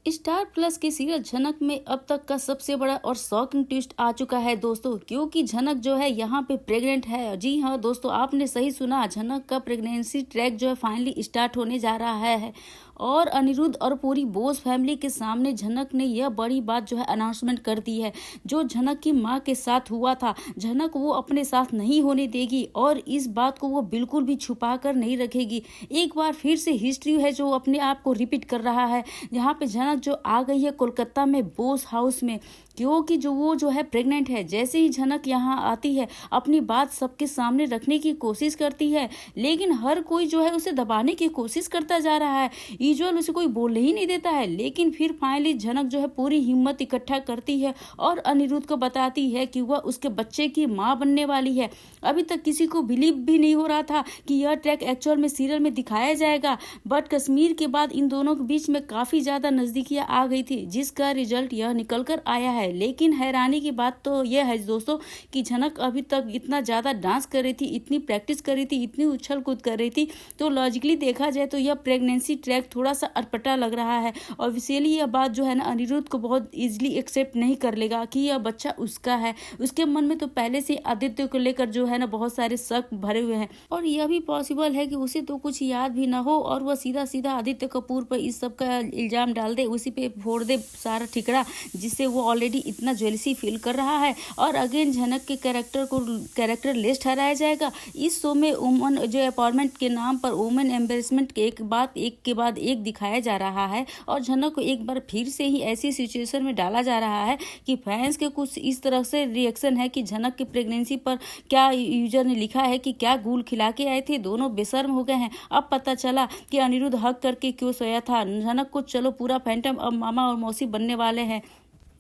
Star plus के serial झनक में अब तक का सबसे बड़ा और शॉकिंग ट्विस्ट आ चुका है दोस्तों, क्योंकि झनक जो है यहाँ पे प्रेग्नेंट है। जी हाँ दोस्तों, आपने सही सुना, झनक का प्रेगनेंसी ट्रैक जो है फाइनली स्टार्ट होने जा रहा है। और अनिरुद्ध और पूरी बोस फैमिली के सामने झनक ने यह बड़ी बात जो है अनाउंसमेंट कर दी है। जो झनक की माँ के साथ हुआ था, झनक वो अपने साथ नहीं होने देगी और इस बात को वो बिल्कुल भी छुपा कर नहीं रखेगी। एक बार फिर से हिस्ट्री है जो अपने आप को रिपीट कर रहा है, जहाँ पे झनक जो आ गई है कोलकाता में बोस हाउस में, क्योंकि जो है प्रेग्नेंट है। जैसे ही झनक यहाँ आती है, अपनी बात सबके सामने रखने की कोशिश करती है, लेकिन हर कोई जो है उसे दबाने की कोशिश करता जा रहा है। यूजुअल उसे कोई बोलने ही नहीं देता है, लेकिन फिर फाइनली झनक जो है पूरी हिम्मत इकट्ठा करती है और अनिरुद्ध को बताती है कि वह उसके बच्चे की माँ बनने वाली है। अभी तक किसी को बिलीव भी नहीं हो रहा था कि यह ट्रैक एक्चुअल में सीरियल में दिखाया जाएगा, बट कश्मीर के बाद इन दोनों के बीच में काफी ज्यादा नजदीकियां आ गई थी, जिसका रिजल्ट यह निकल कर आया है। लेकिन हैरानी की बात तो यह है दोस्तों कि झनक अभी तक इतना ज्यादा डांस कर रही थी, इतनी प्रैक्टिस कर रही थी, इतनी उछल कूद कर रही थी, तो लॉजिकली देखा जाए तो यह प्रेगनेंसी ट्रैक थोड़ा सा अटपटा लग रहा है। ऑब्वियसली यह बात जो है ना अनिरुद्ध को बहुत इजीली एक्सेप्ट नहीं कर लेगा कि यह बच्चा उसका है। उसके मन में तो पहले से आदित्य को लेकर जो है ना बहुत सारे शक भरे हुए हैं, और यह भी पॉसिबल है कि उसे तो कुछ याद भी ना हो और वह सीधा सीधा आदित्य कपूर पर इस सब का इल्जाम डाल दे, उसी पे फोड़ दे सारा ठिकरा, जिससे वो ऑलरेडी इतना जेलसी फील कर रहा है। और अगेन झनक के कैरेक्टर लेस ठहराया जाएगा। इस शो में वुमन जो एम्पावरमेंट के नाम पर वुमेन एम्बेरसमेंट के एक के बाद एक दिखाया जा रहा है, और झनक को एक बार फिर से ही ऐसी सिचुएशन में डाला जा रहा है कि फैंस के कुछ इस तरह से रिएक्शन है कि झनक की प्रेगनेंसी पर क्या यूजर ने लिखा है कि क्या गूल खिला के आए थे, दोनों बेशर्म हो गए हैं। अब पता चला कि अनिरुद्ध हक करके क्यों सोया था। झनक को चलो पूरा फैंटम अब मामा और मौसी बनने वाले हैं।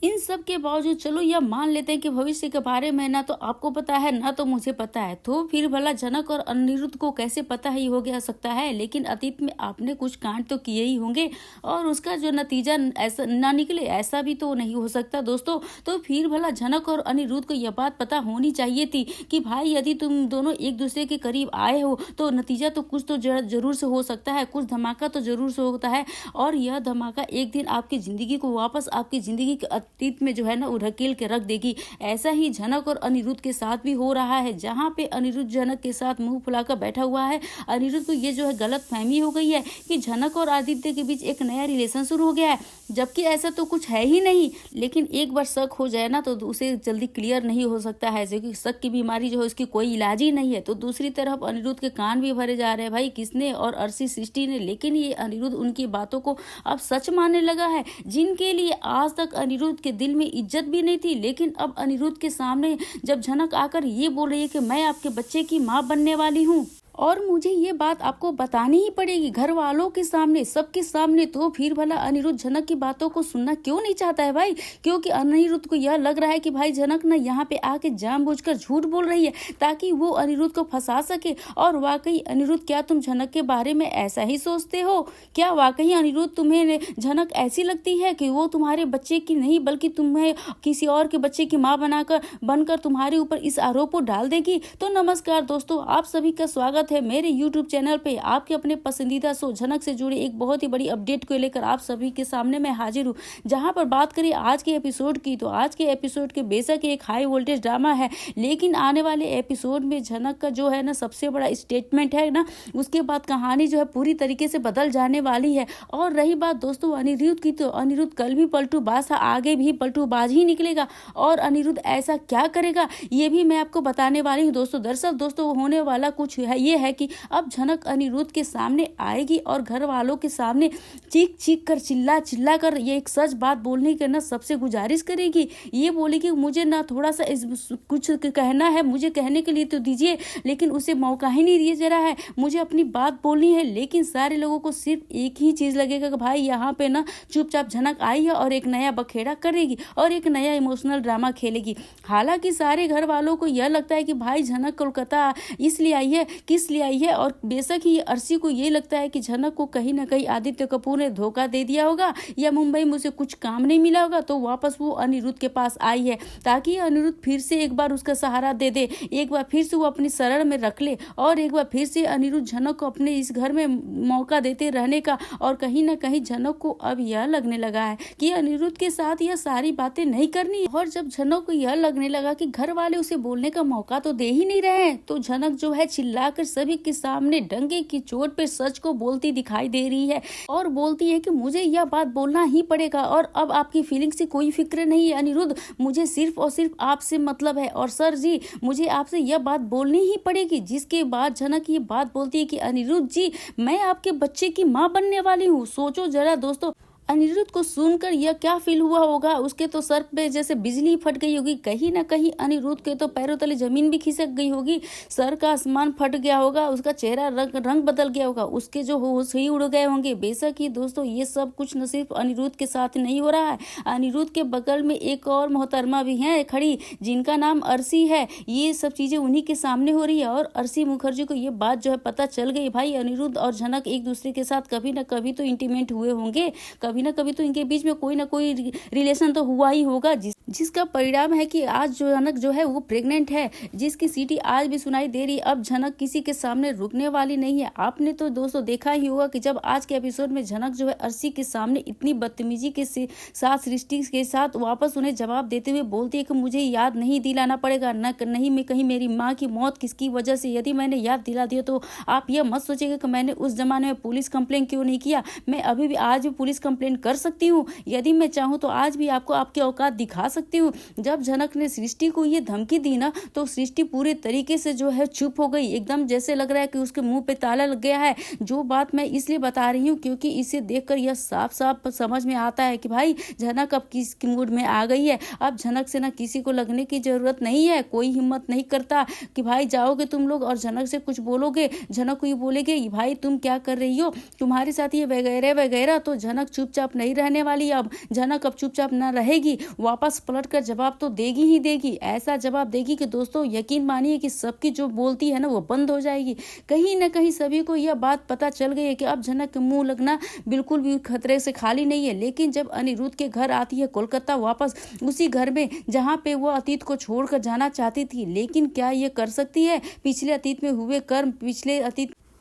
इन सब के बावजूद चलो यह मान लेते हैं कि भविष्य के बारे में ना तो आपको पता है ना तो मुझे पता है, तो फिर भला झनक और अनिरुद्ध को कैसे पता ही हो गया सकता है। लेकिन अतीत में आपने कुछ कांड तो किए ही होंगे और उसका जो नतीजा ऐसा ना निकले, ऐसा भी तो नहीं हो सकता दोस्तों। तो फिर भला झनक और अनिरुद्ध को यह बात पता होनी चाहिए थी कि भाई यदि तुम दोनों एक दूसरे के करीब आए हो तो नतीजा तो कुछ तो जरूर से हो सकता है, कुछ धमाका तो जरूर से होता है, और यह धमाका एक दिन आपकी जिंदगी को वापस आपकी जिंदगी के अतीत में जो है ना ढकेल के रख देगी। ऐसा ही झनक और अनिरुद्ध के साथ भी हो रहा है, जहां पे अनिरुद्ध झनक के साथ मुंह फुलाकर बैठा हुआ है। अनिरुद्ध को ये जो है गलत फहमी हो गई है कि झनक और आदित्य के बीच एक नया रिलेशन शुरू हो गया है, जबकि ऐसा तो कुछ है ही नहीं। लेकिन एक बार शक हो जाए ना तो उसे जल्दी क्लियर नहीं हो सकता है, क्योंकि शक की बीमारी जो है उसकी कोई इलाज ही नहीं है। तो दूसरी तरफ अनिरुद्ध के कान भी भरे जा रहे हैं भाई किसने, और अर्शी सृष्टि ने। लेकिन ये अनिरुद्ध उनकी बातों को अब सच मानने लगा है, जिनके लिए आज तक अनिरुद्ध के दिल में इज्जत भी नहीं थी। लेकिन अब अनिरुद्ध के सामने जब झनक आकर ये बोल रही है कि मैं आपके बच्चे की मां बनने वाली हूँ और मुझे ये बात आपको बतानी ही पड़ेगी घर वालों के सामने, सबके सामने, तो फिर भला अनिरुद्ध झनक की बातों को सुनना क्यों नहीं चाहता है भाई। क्योंकि अनिरुद्ध को यह लग रहा है कि भाई झनक ना यहाँ पे आके जानबूझकर झूठ बोल रही है ताकि वो अनिरुद्ध को फंसा सके। और वाकई अनिरुद्ध, क्या तुम झनक के बारे में ऐसा ही सोचते हो? क्या वाकई अनिरुद्ध तुम्हें झनक ऐसी लगती है कि वो तुम्हारे बच्चे की नहीं बल्कि तुम्हें किसी और के बच्चे की माँ बनकर तुम्हारे ऊपर इस आरोप को डाल देगी? तो नमस्कार दोस्तों, आप सभी का स्वागत है मेरे YouTube चैनल पे। आपके अपने पसंदीदा शो झनक से जुड़े एक बहुत ही बड़ी अपडेट को लेकर आप सभी के सामने मैं हाजिर हूँ। जहां पर बात करें आज के एपिसोड की, तो आज के एपिसोड के बेशक एक हाई वोल्टेज ड्रामा है, लेकिन आने वाले एपिसोड में झनक का जो है ना सबसे बड़ा स्टेटमेंट है ना, उसके बाद कहानी जो है पूरी तरीके से बदल जाने वाली है। और रही बात दोस्तों अनिरुद्ध की, तो अनिरुद्ध कल भी पलटूबाज था, आगे भी पलटूबाज ही निकलेगा। और अनिरुद्ध ऐसा क्या करेगा ये भी मैं आपको बताने वाली हूँ दोस्तों। दरअसल दोस्तों होने वाला कुछ है ये है कि अब झनक अनिरुद्ध के सामने आएगी और घर वालों के सामने चीख चीख कर चिल्ला कर ये एक सच बात बोलने की ना सबसे गुजारिश करेगी। ये बोलेगी मुझे ना थोड़ा सा कुछ कहना है, मुझे कहने के लिए तो दीजिए, लेकिन उसे मौका ही नहीं दिया जा रहा है, मुझे अपनी बात बोलनी है। लेकिन सारे लोगों को सिर्फ एक ही चीज लगेगा कि भाई यहाँ पे ना चुपचाप झनक आई है और एक नया बखेड़ा करेगी और एक नया इमोशनल ड्रामा खेलेगी। हालांकि सारे घर वालों को यह लगता है कि भाई झनक कोलकाता इसलिए आई है कि ले आई है। और बेशक ही अर्शी को ये लगता है कि झनक को कहीं ना कहीं आदित्य कपूर ने धोखा दे दिया होगा या मुंबई में उसे कुछ काम नहीं मिला होगा, तो वापस वो अनिरुद्ध के पास आई है ताकि अनिरुद्ध फिर से एक बार उसका सहारा दे दे, एक बार फिर से वो अपनी शरण में रख ले और एक बार फिर से अनिरुद्ध झनक को अपने इस घर में मौका देते रहने का। और कहीं ना कहीं झनक को अब यह लगने लगा है कि अनिरुद्ध के साथ यह सारी बातें नहीं करनी। और जब झनक को यह लगने लगा कि घर वाले उसे बोलने का मौका तो दे ही नहीं रहे हैं, तो झनक जो है चिल्लाकर सभी के सामने डंके की चोट पे सच को बोलती दिखाई दे रही है और बोलती है कि मुझे यह बात बोलना ही पड़ेगा और अब आपकी फीलिंग से कोई फिक्र नहीं है अनिरुद्ध, मुझे सिर्फ और सिर्फ आपसे मतलब है और सर जी मुझे आपसे यह बात बोलनी ही पड़ेगी। जिसके बाद झनक ये बात बोलती है कि अनिरुद्ध जी मैं आपके बच्चे की माँ बनने वाली हूँ। सोचो जरा दोस्तों, अनिरुद्ध को सुनकर यह क्या फील हुआ होगा, उसके तो सर पे जैसे बिजली फट गई होगी। कहीं ना कहीं अनिरुद्ध के तो पैरों तले जमीन भी खिसक गई होगी, सर का आसमान फट गया होगा, उसका चेहरा रंग बदल गया होगा, उसके जो होश ही उड़ गए होंगे। बेशक ही दोस्तों ये सब कुछ न सिर्फ अनिरुद्ध के साथ नहीं हो रहा है, अनिरुद्ध के बगल में एक और मोहतरमा भी है खड़ी जिनका नाम अर्शी है। ये सब चीजें उन्हीं के सामने हो रही है और अर्शी मुखर्जी को ये बात जो है पता चल गई, भाई अनिरुद्ध और झनक एक दूसरे के साथ कभी ना कभी तो इंटीमेट हुए होंगे, कभी ना कभी तो इनके बीच में कोई ना कोई रिलेशन तो हुआ ही होगा, जिसका परिणाम है कि आज झनक जो है वो प्रेग्नेंट है, जिसकी सीटी आज भी सुनाई दे रही है। अब झनक किसी के सामने रुकने वाली नहीं है। आपने तो दोस्तों देखा ही होगा कि जब आज के एपिसोड में झनक जो है अर्शी के सामने इतनी बदतमीजी के साथ सृष्टि के साथ वापस उन्हें जवाब देते हुए बोलती है कि मुझे याद नहीं दिलाना पड़ेगा, नहीं मैं कहीं मेरी माँ की मौत किसकी वजह से यदि मैंने याद दिला दिया तो आप यह मत सोचेगा कि मैंने उस जमाने में पुलिस कंप्लेन क्यों नहीं किया। मैं अभी भी आज भी पुलिस कंप्लेन कर सकती हूँ, यदि मैं चाहूँ तो आज भी आपको आपकी औकात दिखा सकती हूँ। जब झनक ने सृष्टि को ये धमकी दी ना तो सृष्टि पूरे तरीके से जो है चुप हो गई, एकदम जैसे लग रहा है कि उसके मुंह पे ताला लग गया है। जो बात मैं इसलिए बता रही हूँ क्योंकि इसे देखकर यह साफ साफ समझ में आता है कि भाई झनक अब किस मूड में आ गई है। अब झनक से ना किसी को लगने की जरूरत नहीं है, कोई हिम्मत नहीं करता कि भाई जाओगे तुम लोग और झनक से कुछ बोलोगे, झनक को ये बोलेगे भाई तुम क्या कर रही हो, तुम्हारे साथ ये वगैरह वगैरह। तो झनक चुपचाप नहीं रहने वाली, अब झनक अब चुपचाप ना रहेगी, वापस पलट कर जवाब तो देगी ही देगी। ऐसा जवाब देगी कि दोस्तों यकीन मानिए कि सबकी जो बोलती है ना वो बंद हो जाएगी। कहीं ना कहीं सभी को यह बात पता चल गई है कि अब झनक के मुंह लगना बिल्कुल भी खतरे से खाली नहीं है। लेकिन जब अनिरुद्ध के घर आती है कोलकाता, वापस उसी घर में जहां पे वो अतीत को छोड़कर जाना चाहती थी, लेकिन क्या ये कर सकती है? पिछले अतीत में हुए कर्म, पिछले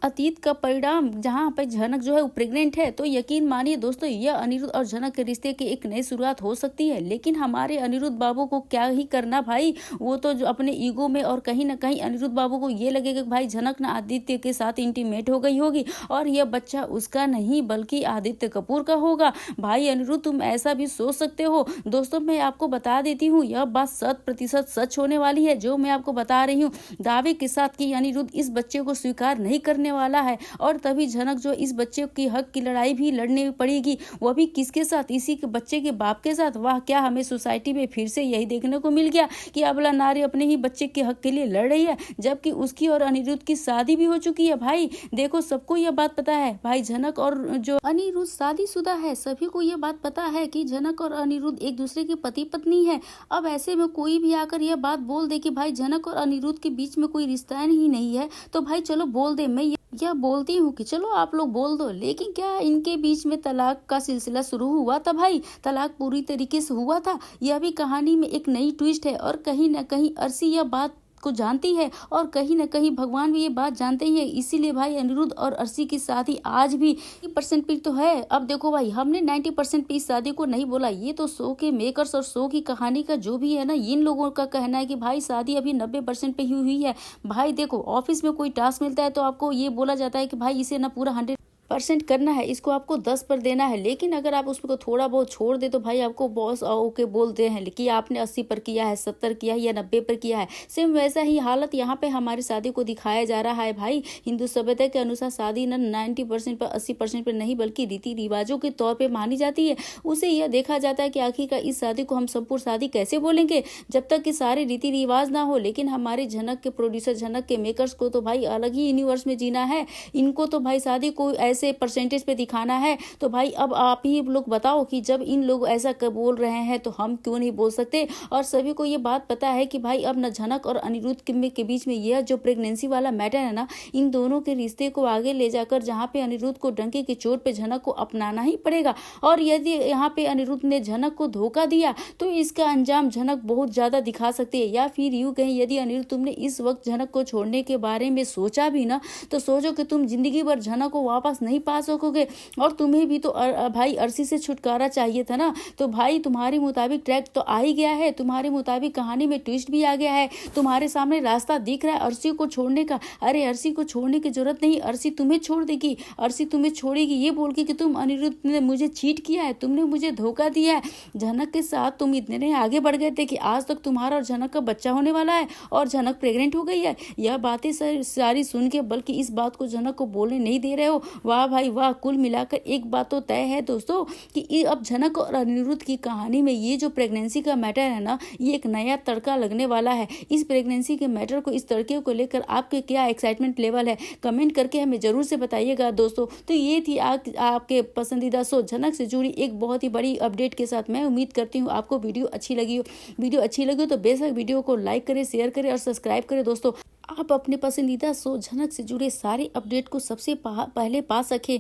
अतीत का परिणाम, जहां पर झनक जो है वो प्रेग्नेंट है, तो यकीन मानिए दोस्तों यह अनिरुद्ध और झनक के रिश्ते की एक नई शुरुआत हो सकती है। लेकिन हमारे अनिरुद्ध बाबू को क्या ही करना भाई, वो तो जो अपने ईगो में और कहीं ना कहीं अनिरुद्ध बाबू को ये लगेगा कि भाई झनक ना आदित्य के साथ इंटीमेट हो गई होगी और यह बच्चा उसका नहीं बल्कि आदित्य कपूर का होगा। भाई अनिरुद्ध तुम ऐसा भी सोच सकते हो। दोस्तों मैं आपको बता देती हूँ यह बात 100% सच होने वाली है जो मैं आपको बता रही हूँ दावे के साथ कि अनिरुद्ध इस बच्चे को स्वीकार नहीं करने वाला है और तभी झनक जो इस बच्चे की हक की लड़ाई भी लड़नी पड़ेगी, वो भी किसके साथ? इसी के बच्चे के बाप के साथ। वाह, क्या हमें सोसाइटी में फिर से यही देखने को मिल गया कि अबला नारी अपने ही बच्चे के हक के लिए लड़ रही है, जबकि उसकी और अनिरुद्ध की शादी भी हो चुकी है। भाई देखो सबको यह बात पता है, भाई झनक और जो अनिरुद्ध शादीशुदा है, सभी को यह बात पता है कि झनक और अनिरुद्ध एक दूसरे के पति पत्नी है। अब ऐसे में कोई भी आकर यह बात बोल दे कि भाई झनक और अनिरुद्ध के बीच में कोई रिश्ता ही नहीं है, तो भाई चलो बोल दे, मैं यह बोलती हूँ कि चलो आप लोग बोल दो। लेकिन क्या इनके बीच में तलाक का सिलसिला शुरू हुआ था? भाई तलाक पूरी तरीके से हुआ था? यह भी कहानी में एक नई ट्विस्ट है और कहीं ना कहीं अर्शी यह बात को जानती है और कहीं ना कहीं भगवान भी ये बात जानते ही है। इसीलिए भाई अनिरुद्ध और अर्शी की शादी आज भी 90% पे तो है। अब देखो भाई हमने 90% पे इस शादी को नहीं बोला, ये तो शो के मेकर्स और शो की कहानी का जो भी है ना, इन लोगों का कहना है कि भाई शादी अभी 90% पे ही हुई है। भाई देखो ऑफिस में कोई टास्क मिलता है तो आपको ये बोला जाता है कि भाई इसे ना पूरा 100% करना है, इसको आपको 10 पर देना है। लेकिन अगर आप उसको थोड़ा बहुत छोड़ दे तो भाई आपको बॉस ओके बोलते हैं कि आपने 80 पर किया है, 70 किया है या 90 पर किया है। सेम वैसा ही हालत यहाँ पे हमारी शादी को दिखाया जा रहा है। भाई हिंदू सभ्यता के अनुसार शादी न 90% पर 80% पर नहीं बल्कि रीति रिवाजों के तौर पर मानी जाती है। उसे यह देखा जाता है कि आखिरकार इस शादी को हम संपूर्ण शादी कैसे बोलेंगे जब तक कि सारे रीति रिवाज ना हो। लेकिन हमारे झनक के प्रोड्यूसर, झनक के मेकर्स को तो भाई अलग ही यूनिवर्स में जीना है। इनको तो भाई शादी को ऐसे से परसेंटेज पे दिखाना है। तो भाई अब आप ही लोग बताओ कि जब इन लोग ऐसा बोल रहे हैं तो हम क्यों नहीं बोल सकते। और सभी को ये बात पता है कि भाई अब न झनक और अनिरुद्ध के बीच में यह जो प्रेगनेंसी वाला मैटर है ना, इन दोनों के रिश्ते को आगे ले जाकर जहाँ पे अनिरुद्ध को डंके की चोट पे झनक को अपनाना ही पड़ेगा। और यदि यहाँ पे अनिरुद्ध ने झनक को धोखा दिया तो इसका अंजाम झनक बहुत ज्यादा दिखा सकती है। या फिर यूं कहें, यदि अनिरुद्ध तुमने इस वक्त झनक को छोड़ने के बारे में सोचा भी ना, तो सोचो कि तुम जिंदगी भर झनक को वापस नहीं पा सकोगे। और तुम्हें भी तो भाई अर्शी से छुटकारा चाहिए था ना। तो भाई तुम्हारे मुताबिक ट्रैक तो आ ही गया है, तुम्हारे मुताबिक कहानी में ट्विस्ट भी आ गया है, तुम्हारे सामने रास्ता दिख रहा है अर्शी को छोड़ने का। अरे अर्शी को छोड़ने की जरूरत नहीं, अर्शी तुम्हें छोड़ देगी, अर्शी तुम्हें छोड़ेगी ये बोल के कि तुम अनिरुद्ध ने मुझे चीट किया है, तुमने मुझे धोखा दिया है। झनक के साथ तुम इतने आगे बढ़ गए थे कि आज तक तुम्हारा और झनक का बच्चा होने वाला है और झनक प्रेग्नेंट हो गई है। यह बातें सारी सुन के बल्कि इस बात को झनक को बोलने नहीं दे रहे हो। वाह भाई वाह। कुल मिलाकर एक बात तो तय है दोस्तों कि अब झनक और अनिरुद्ध की कहानी में ये जो प्रेगनेंसी का मैटर है ना, ये एक नया तड़का लगने वाला है। इस प्रेगनेंसी के मैटर को, इस तड़के को लेकर आपके क्या एक्साइटमेंट लेवल है, कमेंट करके हमें जरूर से बताइएगा दोस्तों। तो ये थी आपके पसंदीदा शो झनक से जुड़ी एक बहुत ही बड़ी अपडेट के साथ। मैं उम्मीद करती हूँ आपको वीडियो अच्छी लगी हो तो बेशक वीडियो को लाइक करें, शेयर करें और सब्सक्राइब करें दोस्तों। आप अपने पसंदीदा शो झनक से जुड़े सारे अपडेट को सबसे पहले पा सके।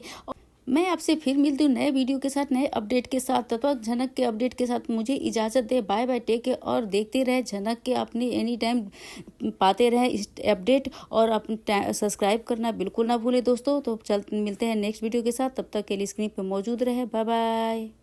मैं आपसे फिर मिलती हूँ नए वीडियो के साथ, नए अपडेट के साथ। तब तक झनक के अपडेट के साथ मुझे इजाज़त दे। बाय बाय, टेक केयर और देखते रहे झनक के अपनी एनी टाइम पाते रहे इस अपडेट। और अपने सब्सक्राइब करना बिल्कुल ना भूले दोस्तों। तो मिलते हैं नेक्स्ट वीडियो के साथ, तब तक के लिए स्क्रीन पर मौजूद रहे। Bye bye.